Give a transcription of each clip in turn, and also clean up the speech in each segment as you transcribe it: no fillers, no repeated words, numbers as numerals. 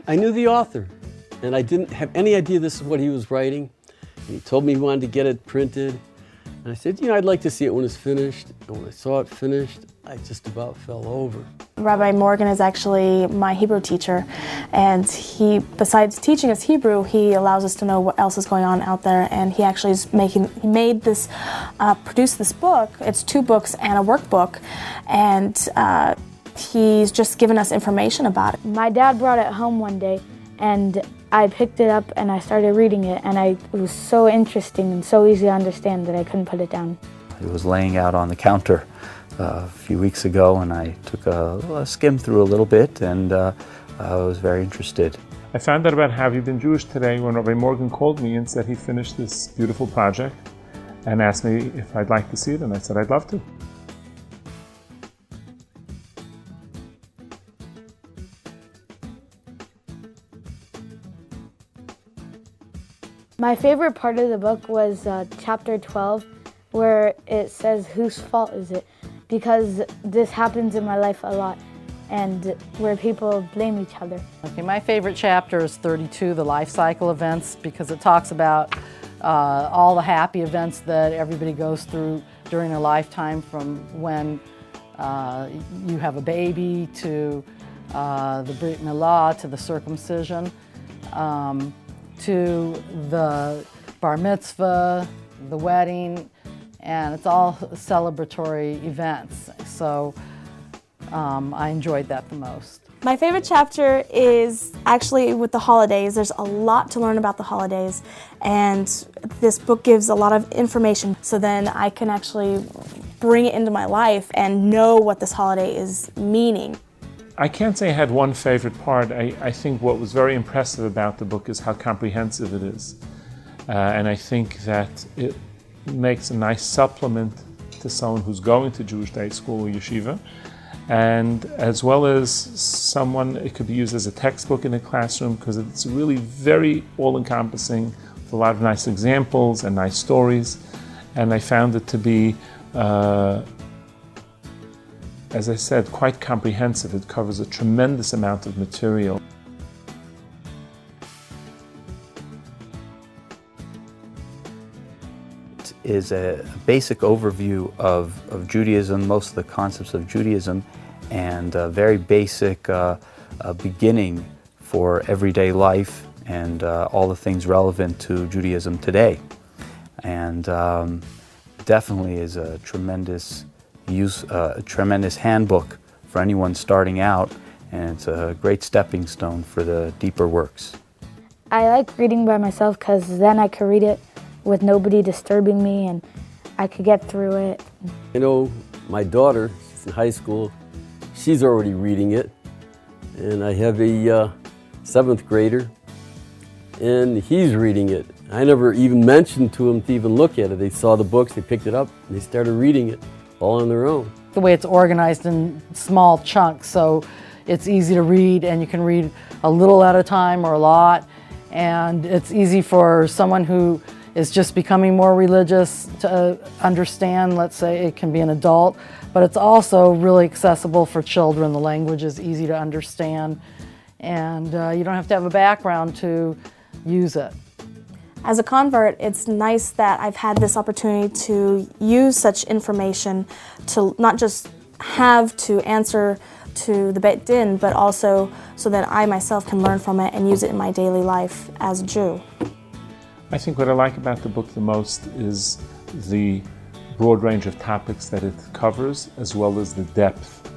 I knew the author, and I didn't have any idea this is what he was writing. And he told me he wanted to get it printed. And I said, you know, I'd like to see it when it's finished. And when I saw it finished, I just about fell over. Rabbi Morgan is actually my Hebrew teacher, and he, besides teaching us Hebrew, he allows us to know what else is going on out there, and he actually is produced this book. It's 2 books and a workbook, and he's just given us information about it. My dad brought it home one day, and I picked it up and I started reading it, and it was so interesting and so easy to understand that I couldn't put it down. It was laying out on the counter a few weeks ago, and I took a skim through a little bit, and I was very interested. I found out about Have You Been Jewish today when Rabbi Morgan called me and said he finished this beautiful project and asked me if I'd like to see it, and I said I'd love to. My favorite part of the book was chapter 12, where it says, whose fault is it? Because this happens in my life a lot, and where people blame each other. Okay, my favorite chapter is 32, the life cycle events, because it talks about all the happy events that everybody goes through during their lifetime, from when you have a baby to the Brit Milah, to the circumcision, to the bar mitzvah, the wedding, and it's all celebratory events. So I enjoyed that the most. My favorite chapter is actually with the holidays. There's a lot to learn about the holidays, and this book gives a lot of information, so then I can actually bring it into my life and know what this holiday is meaning. I can't say I had one favorite part. I think what was very impressive about the book is how comprehensive it is. And I think that it makes a nice supplement to someone who's going to Jewish day school or yeshiva. And as well as someone, it could be used as a textbook in a classroom, because it's really very all-encompassing with a lot of nice examples and nice stories. And I found it to be, as I said, quite comprehensive. It covers a tremendous amount of material. It is a basic overview of Judaism, most of the concepts of Judaism, and a very basic beginning for everyday life and all the things relevant to Judaism today. And definitely is a tremendous handbook for anyone starting out, and it's a great stepping stone for the deeper works. I like reading by myself because then I could read it with nobody disturbing me, and I could get through it. You know, my daughter, she's in high school, she's already reading it, and I have a 7th grader, and he's reading it. I never even mentioned to him to even look at it. They saw the books, they picked it up, and they started reading it all on their own. The way it's organized in small chunks, so it's easy to read, and you can read a little at a time or a lot, and it's easy for someone who is just becoming more religious to understand. Let's say it can be an adult, but it's also really accessible for children. The language is easy to understand, and you don't have to have a background to use it. As a convert, it's nice that I've had this opportunity to use such information to not just have to answer to the Beit Din, but also so that I myself can learn from it and use it in my daily life as a Jew. I think what I like about the book the most is the broad range of topics that it covers, as well as the depth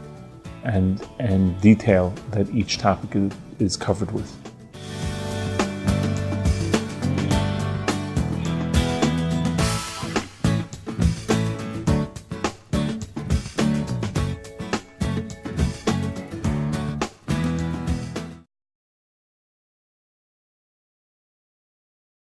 and detail that each topic is covered with.